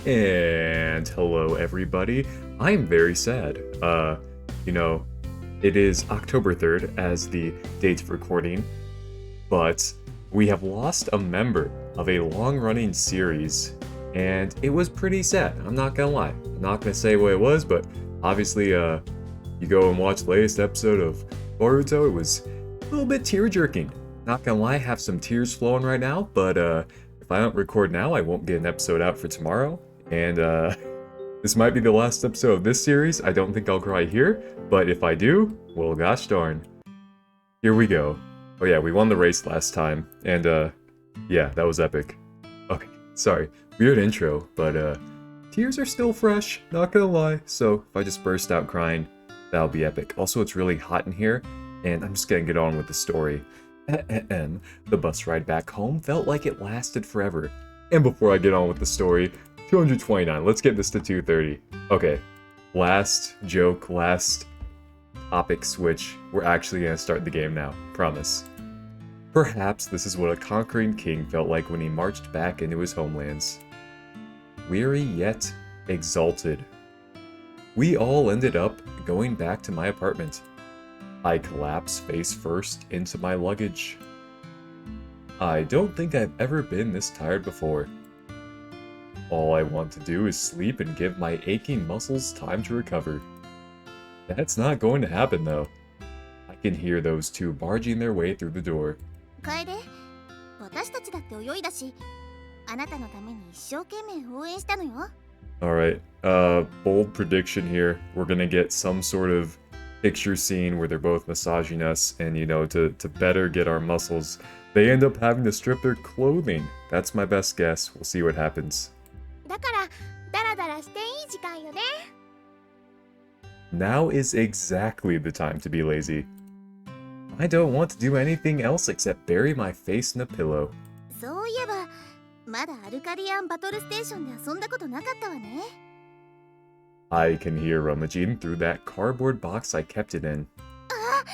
And hello everybody. I am very sad. You know, it is October 3rd as the date of recording, but we have lost a member of a long-running series, and it was pretty sad. I'm not gonna lie. I'm not gonna say what it was, but obviously, you go and watch the latest episode of Boruto, it was a little bit tear-jerking. Not gonna lie, have some tears flowing right now, but if I don't record now, I won't get an episode out for tomorrow. And this might be the last episode of this series. I don't think I'll cry here, but if I do, well, gosh darn. Here we go. Oh yeah, we won the race last time, and yeah, that was epic. Okay, sorry, weird intro, but tears are still fresh, not gonna lie, so if I just burst out crying, that'll be epic. Also, it's really hot in here, and I'm just gonna get on with the story. The bus ride back home felt like it lasted forever. And before I get on with the story, 229, let's get this to 230. Okay, last joke, last topic switch. We're actually gonna start the game now, promise. Perhaps this is what a conquering king felt like when he marched back into his homelands. Weary yet exalted. We all ended up going back to my apartment. I collapse face first into my luggage. I don't think I've ever been this tired before. All I want to do is sleep and give my aching muscles time to recover. That's not going to happen though. I can hear those two barging their way through the door. Kaede, 私たちだって泳いだし、あなたのために一生懸命応援したのよ。Alright, bold prediction here. We're gonna get some sort of picture scene where they're both massaging us, and you know, to better get our muscles, they end up having to strip their clothing. That's my best guess. We'll see what happens. だから、ダラダラしていい時間よね。Now is exactly the time to be lazy. I don't want to do anything else except bury my face in a pillow. そういえば、まだアルカディアンバトルステーションで遊んだことなかったわね。I can hear rummaging through that cardboard box I kept it in. あ、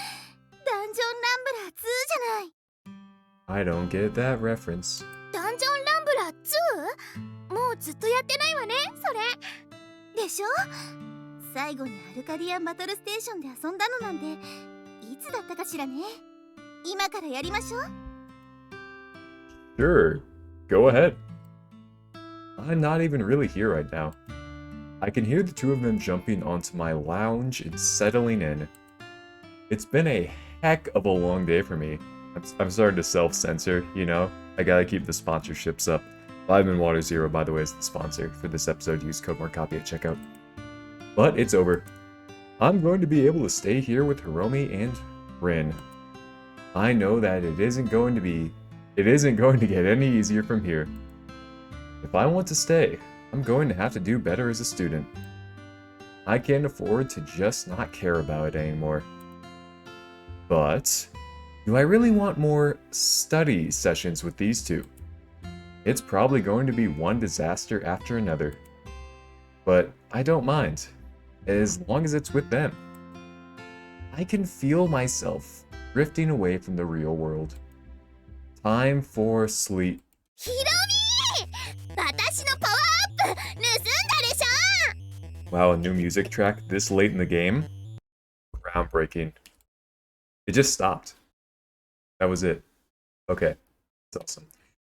ダンジョンランブラー2じゃない。I don't get that reference. ダンジョンランブラー 2？ もうずっとやってないわね、それ。でしょ？最後にアルカディアンバトルステーションで遊んだのなんて、いつだったかしらね。今からやりましょう。Sure, go ahead. I'm not even really here right now. I can hear the two of them jumping onto my lounge and settling in. It's been a heck of a long day for me. I'm starting to self-censor, you know? I gotta keep the sponsorships up. Vitamin Water Zero, by the way, is the sponsor for this episode. Use code Markapi at checkout. But it's over. I'm going to be able to stay here with Hiromi and Rin. I know that it isn't going to get any easier from here. If I want to stay, I'm going to have to do better as a student. I can't afford to just not care about it anymore. But do I really want more study sessions with these two? It's probably going to be one disaster after another. But I don't mind, as long as it's with them. I can feel myself drifting away from the real world. Time for sleep. ヒロミ！私のパワーアップ盗んだでしょ！ Wow, a new music track this late in the game? Groundbreaking. It just stopped. That was it. Okay, that's awesome.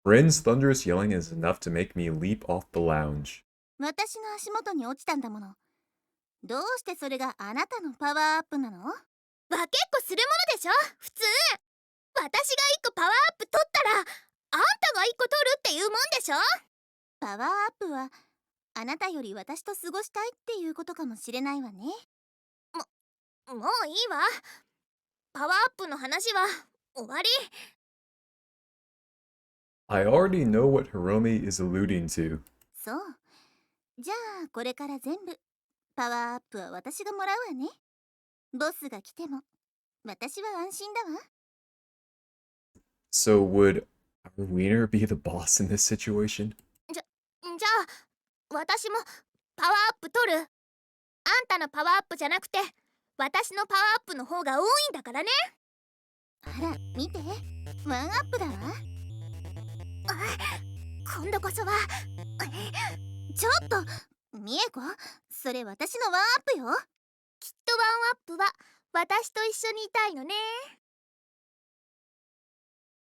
Rin's thunderous yelling is enough to make me leap off the lounge. 私の足元に落ちたんだもの。どうしてそれがあなたのパワーアップなの？分けっこするものでしょ、普通。私が1個パワーアップ取ったら、あんたが1個取るっていうもんでしょ。パワーアップは、あなたより私と過ごしたいっていうことかもしれないわね。もういいわ。パワーアップの話は終わり。I already know what Hiromi is alluding to. そう。じゃあ、これから全部、パワーアップは私がもらうわね。ボスが来ても、私は安心だわ。So would our wiener be the boss in this situation? じゃあ、私もパワーアップ取る。あんたのパワーアップじゃなくて、私のパワーアップの方が多いんだからね。あら、見て。ワンアップだわ。今度こそはちょっとミエコ、それ私のワンアップよ。きっとワンアップは私と一緒にいたいのね。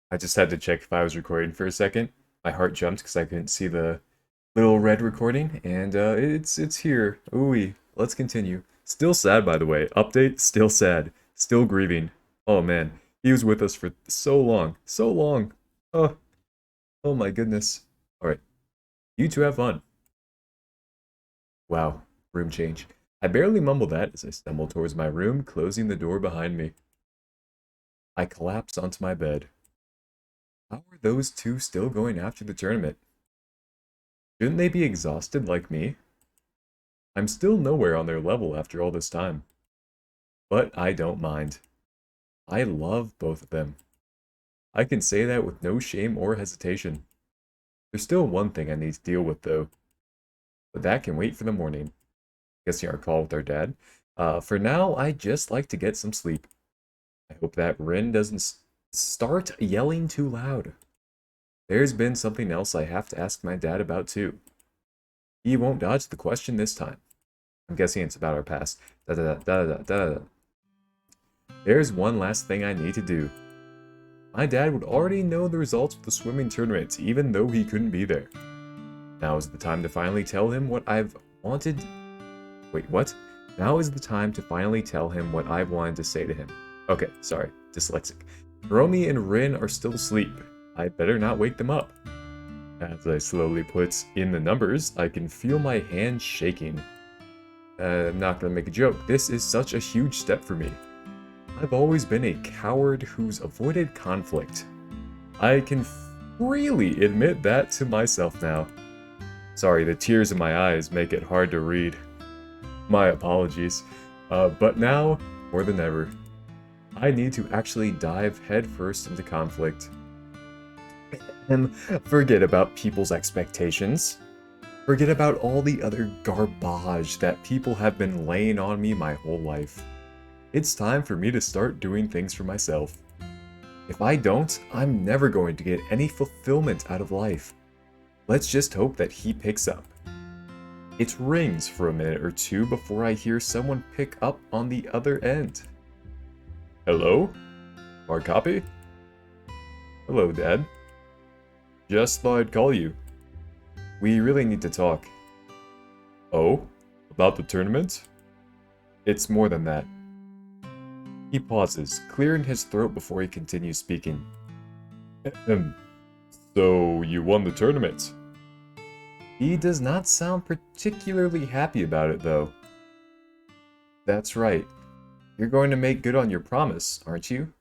I just had to check if I was recording for a second. My heart jumped because I couldn't see the little red recording, and it's here. Ooh, let's continue. Still sad, by the way. Update, still sad. Still grieving. Oh man, he was with us for so long. So long. Oh, oh my goodness. Alright, you two have fun. Wow, room change. I barely mumble that as I stumble towards my room, closing the door behind me. I collapse onto my bed. How are those two still going after the tournament? Shouldn't they be exhausted like me? I'm still nowhere on their level after all this time. But I don't mind. I love both of them. I can say that with no shame or hesitation. There's still one thing I need to deal with though. But that can wait for the morning. Guessing our call with our dad. For now, I'd just like to get some sleep. I hope that Rin doesn't start yelling too loud. There's been something else I have to ask my dad about too. He won't dodge the question this time. I'm guessing it's about our past. There's one last thing I need to do. My dad would already know the results of the swimming tournament, even though he couldn't be there. Now is the time to finally tell him what I've wanted. Wait, what? Now is the time to finally tell him what I've wanted to say to him. Okay, sorry, dyslexic. Hiromi and Rin are still asleep. I better not wake them up. As I slowly put in the numbers, I can feel my hand shaking. I'm not gonna make a joke. This is such a huge step for me. I've always been a coward who's avoided conflict. I can freely admit that to myself now. Sorry, the tears in my eyes make it hard to read. My apologies. But now, more than ever, I need to actually dive headfirst into conflict. And forget about people's expectations. Forget about all the other garbage that people have been laying on me my whole life. It's time for me to start doing things for myself. If I don't, I'm never going to get any fulfillment out of life. Let's just hope that he picks up. It rings for a minute or two before I hear someone pick up on the other end. Hello? Markapi? Hello, Dad. Just thought I'd call you. We really need to talk. Oh? About the tournament? It's more than that. He pauses, clearing his throat before he continues speaking. So, you won the tournament? He does not sound particularly happy about it, though. That's right. You're going to make good on your promise, aren't you?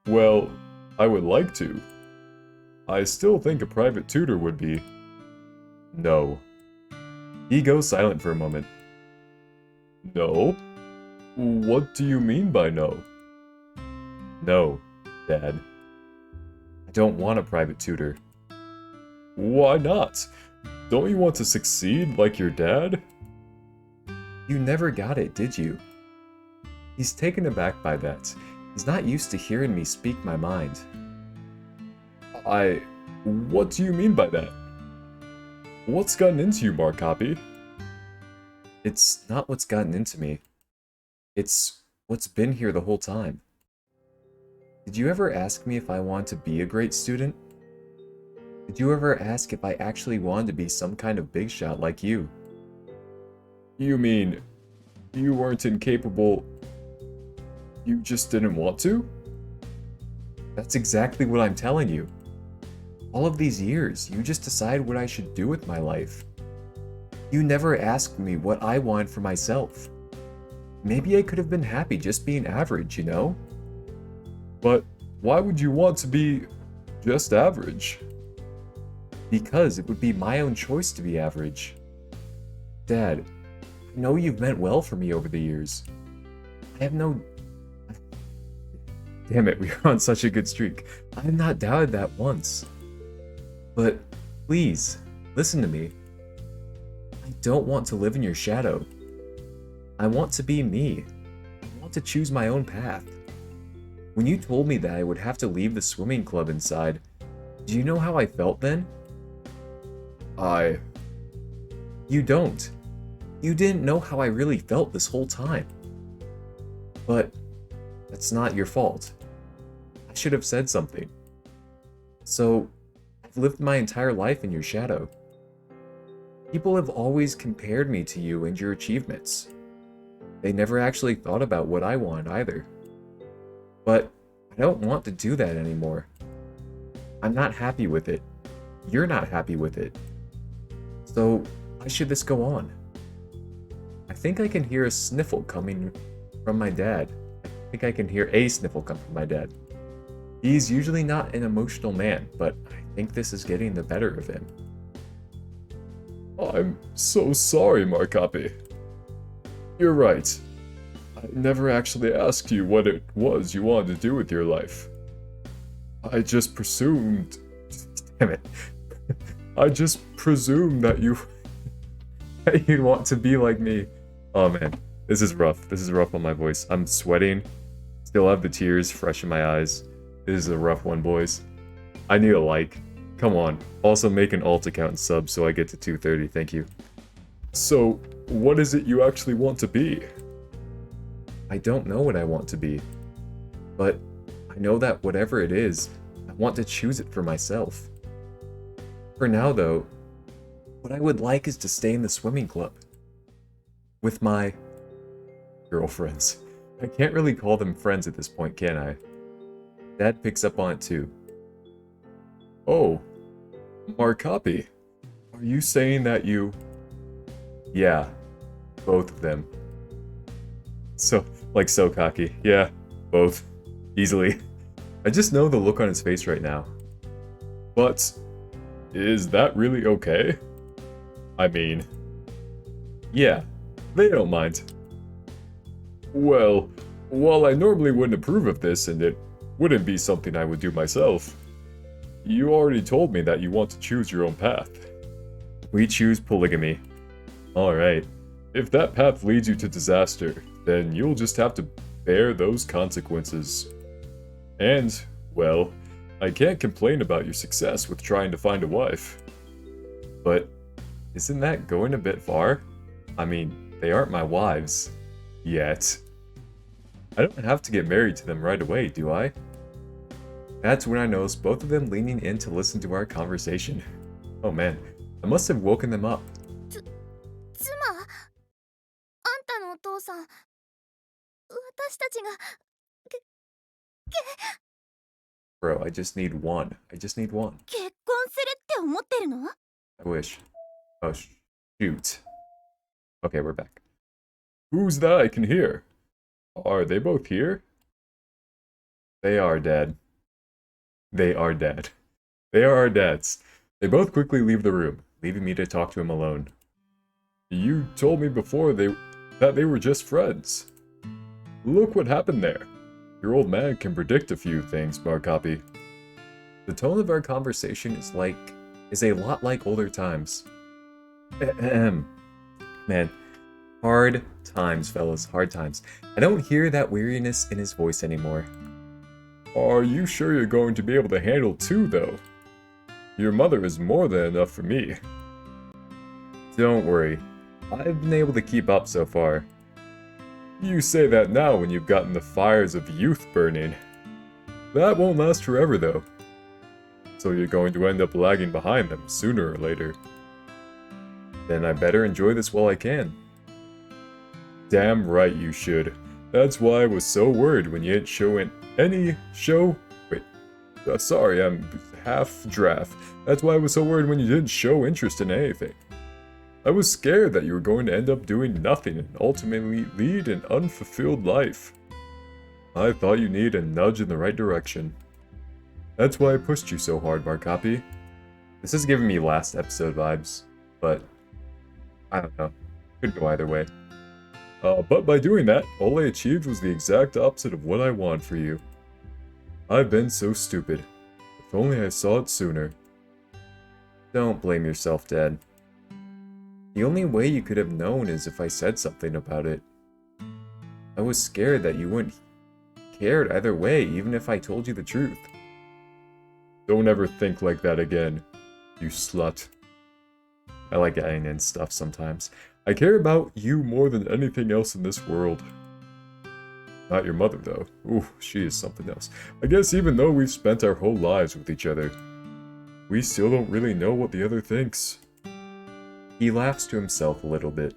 Well, I would like to. I still think a private tutor would be... No. He goes silent for a moment. No? What do you mean by no? No, Dad. I don't want a private tutor. Why not? Don't you want to succeed like your dad? You never got it, did you? He's taken aback by that. He's not used to hearing me speak my mind. What do you mean by that? What's gotten into you, Markapi? It's not what's gotten into me. It's what's been here the whole time. Did you ever ask me if I want to be a great student? Did you ever ask if I actually wanted to be some kind of big shot like you? You mean, you weren't incapable... You just didn't want to? That's exactly what I'm telling you. All of these years, you just decide what I should do with my life. You never asked me what I wanted for myself. Maybe I could have been happy just being average, you know? But why would you want to be just average? Because it would be my own choice to be average. Dad, I know you've meant well for me over the years. I have no... Damn it, we are on such a good streak. I have not doubted that once. But please, listen to me. I don't want to live in your shadow. I want to be me. I want to choose my own path. When you told me that I would have to leave the swimming club inside, do you know how I felt then? You don't. You didn't know how I really felt this whole time. But that's not your fault. I should have said something. So, I've lived my entire life in your shadow. People have always compared me to you and your achievements. They never actually thought about what I want either. But I don't want to do that anymore. I'm not happy with it. You're not happy with it. So, why should this go on? I think I can hear a sniffle coming from my dad. I think I can hear a sniffle come from my dad. He's usually not an emotional man, but I think this is getting the better of him. I'm so sorry, Markapi. You're right. I never actually asked you what it was you wanted to do with your life. I just presumed... Damn it. I just presumed that you'd want to be like me. Oh man, this is rough. This is rough on my voice. I'm sweating. Still have the tears fresh in my eyes. This is a rough one, boys. I need a like. Come on. Also make an alt account and sub so I get to 230. Thank you. So, what is it you actually want to be? I don't know what I want to be. But I know that whatever it is, I want to choose it for myself. For now, though, what I would like is to stay in the swimming club. With my girlfriends. I can't really call them friends at this point, can I? Dad picks up on it too. Oh, Markapi, are you saying that you... Yeah, both of them. So cocky. Yeah, both. Easily. I just know the look on his face right now. But, is that really okay? I mean... Yeah, they don't mind. Well, while I normally wouldn't approve of this and it wouldn't be something I would do myself, you already told me that you want to choose your own path. We choose polygamy. Alright. If that path leads you to disaster, then you'll just have to bear those consequences. And, well, I can't complain about your success with trying to find a wife. But, isn't that going a bit far? I mean, they aren't my wives. Yet. I don't have to get married to them right away, do I? That's when I noticed both of them leaning in to listen to our conversation. Oh man, I must have woken them up. 妻、あんたのお父さん、私たちが、Bro, I just need one. I just need one. 結婚するって思ってるの？ I wish. Oh, shoot. Okay, we're back. Who's that I can hear? Are they both here? They are, Dad. They are Dad. They are our dads. They both quickly leave the room, leaving me to talk to him alone. You told me before that they were just friends. Look what happened there. Your old man can predict a few things, Markapi. The tone of our conversation is a lot like older times. Man, hard times, fellas, hard times. I don't hear that weariness in his voice anymore. Are you sure you're going to be able to handle two, though? Your mother is more than enough for me. Don't worry. I've been able to keep up so far. You say that now when you've gotten the fires of youth burning. That won't last forever, though. So you're going to end up lagging behind them sooner or later. Then I better enjoy this while I can. Damn right you should. That's why I was so worried when you didn't show in any show... Wait. Sorry, I'm half draft. That's why I was so worried when you didn't show interest in anything. I was scared that you were going to end up doing nothing and ultimately lead an unfulfilled life. I thought you needed a nudge in the right direction. That's why I pushed you so hard, Markapi. This is giving me last episode vibes, but I don't know. Could go either way. But by doing that, all I achieved was the exact opposite of what I want for you. I've been so stupid. If only I saw it sooner. Don't blame yourself, Dad. The only way you could have known is if I said something about it. I was scared that you wouldn't care either way, even if I told you the truth. Don't ever think like that again, you slut. I like adding in stuff sometimes. I care about you more than anything else in this world. Not your mother, though. Ooh, she is something else. I guess even though we've spent our whole lives with each other, we still don't really know what the other thinks. He laughs to himself a little bit.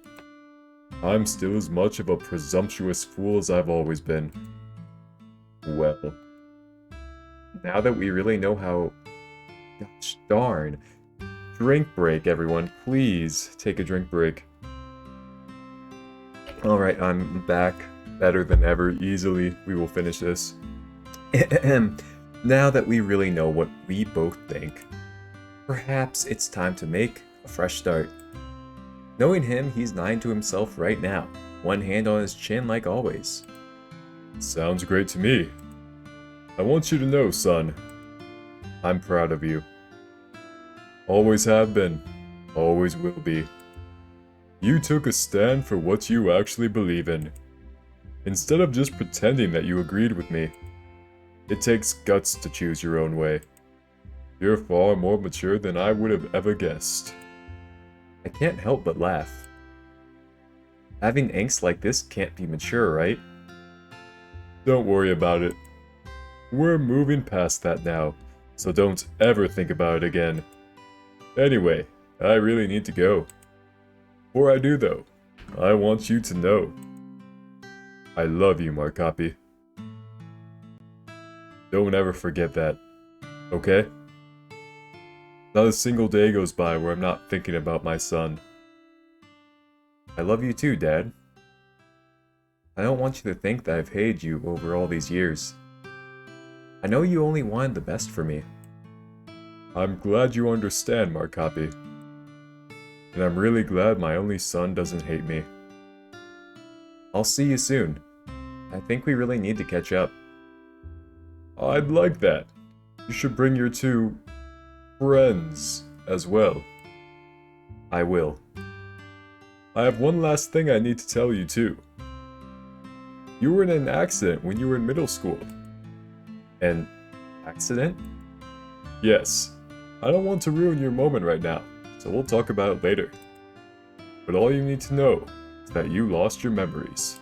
I'm still as much of a presumptuous fool as I've always been. Well, now that we really know how... Gosh darn. Drink break, everyone. Please take a drink break. Alright, I'm back. Better than ever. Easily, we will finish this. Now that we really know what we both think, perhaps it's time to make a fresh start. Knowing him, he's lying to himself right now, one hand on his chin like always. Sounds great to me. I want you to know, son, I'm proud of you. Always have been, always will be. You took a stand for what you actually believe in. Instead of just pretending that you agreed with me. It takes guts to choose your own way. You're far more mature than I would have ever guessed. I can't help but laugh. Having angst like this can't be mature, right? Don't worry about it. We're moving past that now, so don't ever think about it again. Anyway, I really need to go. Before I do though, I want you to know. I love you, Markapi. Don't ever forget that, okay? Not a single day goes by where I'm not thinking about my son. I love you too, Dad. I don't want you to think that I've hated you over all these years. I know you only wanted the best for me. I'm glad you understand, Markapi. And I'm really glad my only son doesn't hate me. I'll see you soon. I think we really need to catch up. I'd like that. You should bring your two... friends as well. I will. I have one last thing I need to tell you too. You were in an accident when you were in middle school. An accident? Yes. I don't want to ruin your moment right now, so we'll talk about it later. But all you need to know is that you lost your memories.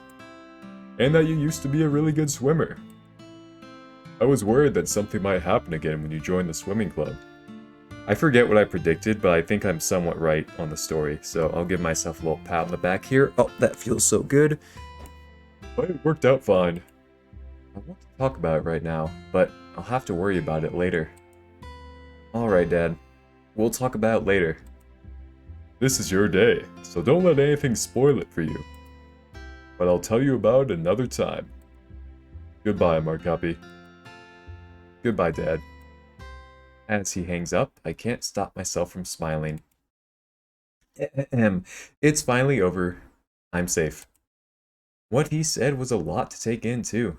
And that you used to be a really good swimmer. I was worried that something might happen again when you joined the swimming club. I forget what I predicted, but I think I'm somewhat right on the story, so I'll give myself a little pat on the back here. Oh, that feels so good. But it worked out fine. I want to talk about it right now, but I'll have to worry about it later. Alright, Dad. We'll talk about it later. This is your day, so don't let anything spoil it for you. But I'll tell you about it another time. Goodbye, Markapi. Goodbye, Dad. As he hangs up, I can't stop myself from smiling. It's finally over. I'm safe. What he said was a lot to take in, too.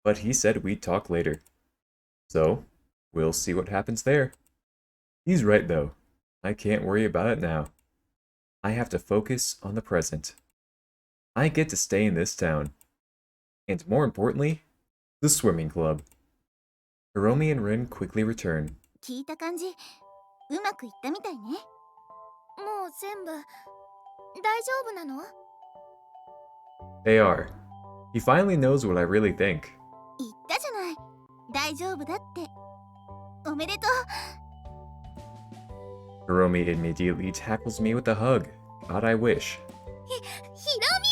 But he said we'd talk later. So, we'll see what happens there. He's right, though. I can't worry about it now. I have to focus on the present. I get to stay in this town. And more importantly, the swimming club. Hiromi and Rin quickly return. 聞いた感じ、うまくいったみたいね。もう全部大丈夫なの？ They are. He finally knows what I really think. 言ったじゃない。大丈夫だって。おめでとう。 Hiromi immediately tackles me with a hug. God, I wish. ヒロミ、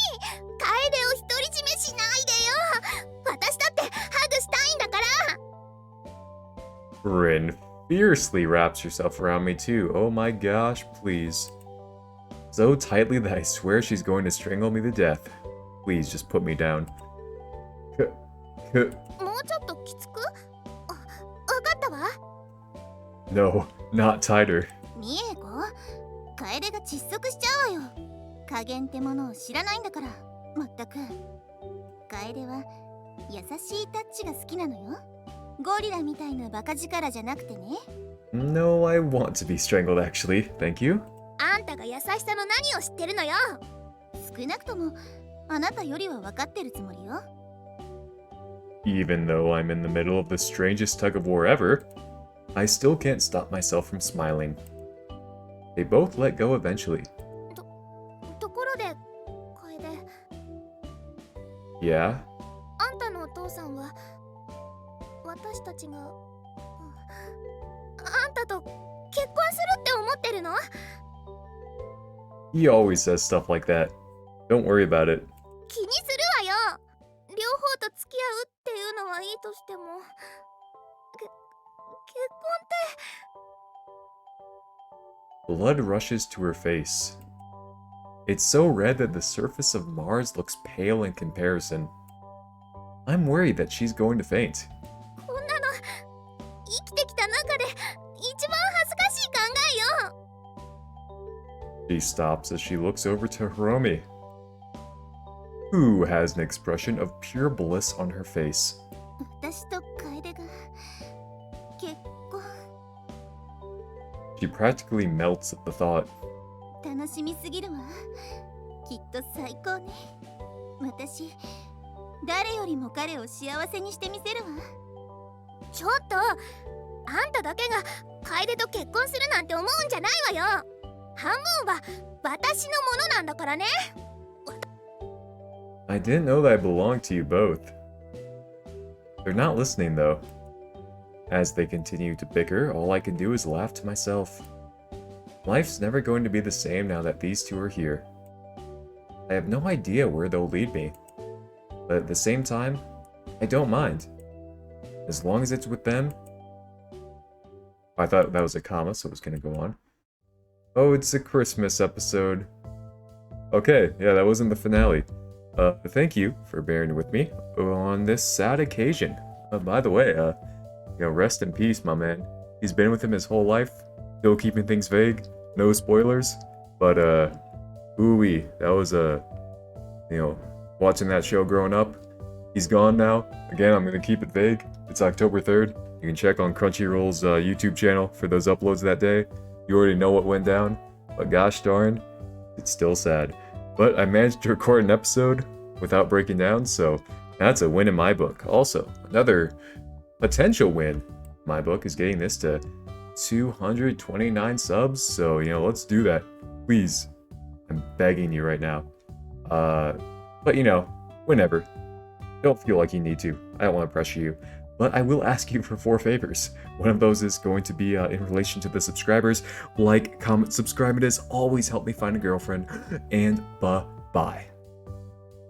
楓を独り占めしないでよ。私だってハグしたいんだから。 Rin fiercely wraps herself around me too. Oh my gosh, please. So tightly that I swear she's going to strangle me to death. Please just put me down. もうちょっときつく？わかったわ。 No, not tighter. ミエコ、楓が窒息しちゃうわよ。加減ってものを知らないんだから。まったく。楓は優しいタッチが好きなのよ。ゴリラみたいなバカ力じゃなくてね。No, I want to be strangled actually. Thank you. あんたが優しさの何を知ってるのよ。少なくともあなたよりは分かってるつもりよ。Even though I'm in the middle of the strangest tug of war ever, I still can't stop myself from smiling. They both let go eventually. ところで楓、 Yeah? あんたのお父さんは私たちが、あんたと結婚するって思ってるの？ He always says stuff like that. Don't worry about it. 気にするわよ。両方と付き合うっていうのはいいとしても、結婚って。 Blood rushes to her face. It's so red that the surface of Mars looks pale in comparison. I'm worried that she's going to faint. こんなの生きてきた中で一番恥ずかしい考えよ。 She stops as she looks over to Hiromi, who has an expression of pure bliss on her face. 私と楓が結婚。 She practically melts at the thought. 楽しみすぎるわ。きっと最高ね。私、誰よりも彼を幸せにしてみせるわ。ちょっと、あんただけが楓と結婚するなんて思うんじゃないわよ。半分は私のものなんだからね。 I didn't know that I belonged to you both. They're not listening though. As they continue to bicker, all I can do is laugh to myself. Life's never going to be the same now that these two are here. I have no idea where they'll lead me. But at the same time, I don't mind. As long as it's with them. I thought that was a comma, so it was gonna go on. Oh, it's a Christmas episode. Okay, yeah, that wasn't the finale. Thank you for bearing with me on this sad occasion. By the way, rest in peace, my man. He's been with him his whole life, still keeping things vague, no spoilers, but, ooh-wee, that was, watching that show growing up. He's gone now. Again, I'm gonna keep it vague. It's October 3rd. You can check on Crunchyroll's YouTube channel for those uploads that day. You already know what went down, but gosh darn, it's still sad. But I managed to record an episode without breaking down, so that's a win in my book. Also, another potential win in my book is getting this to 229 subs, so, let's do that. Please. I'm begging you right now. But, whenever. Don't feel like you need to. I don't want to pressure you. But I will ask you for 4 favors. One of those is going to be in relation to the subscribers. Like, comment, subscribe. It has always helped me find a girlfriend. And bye-bye.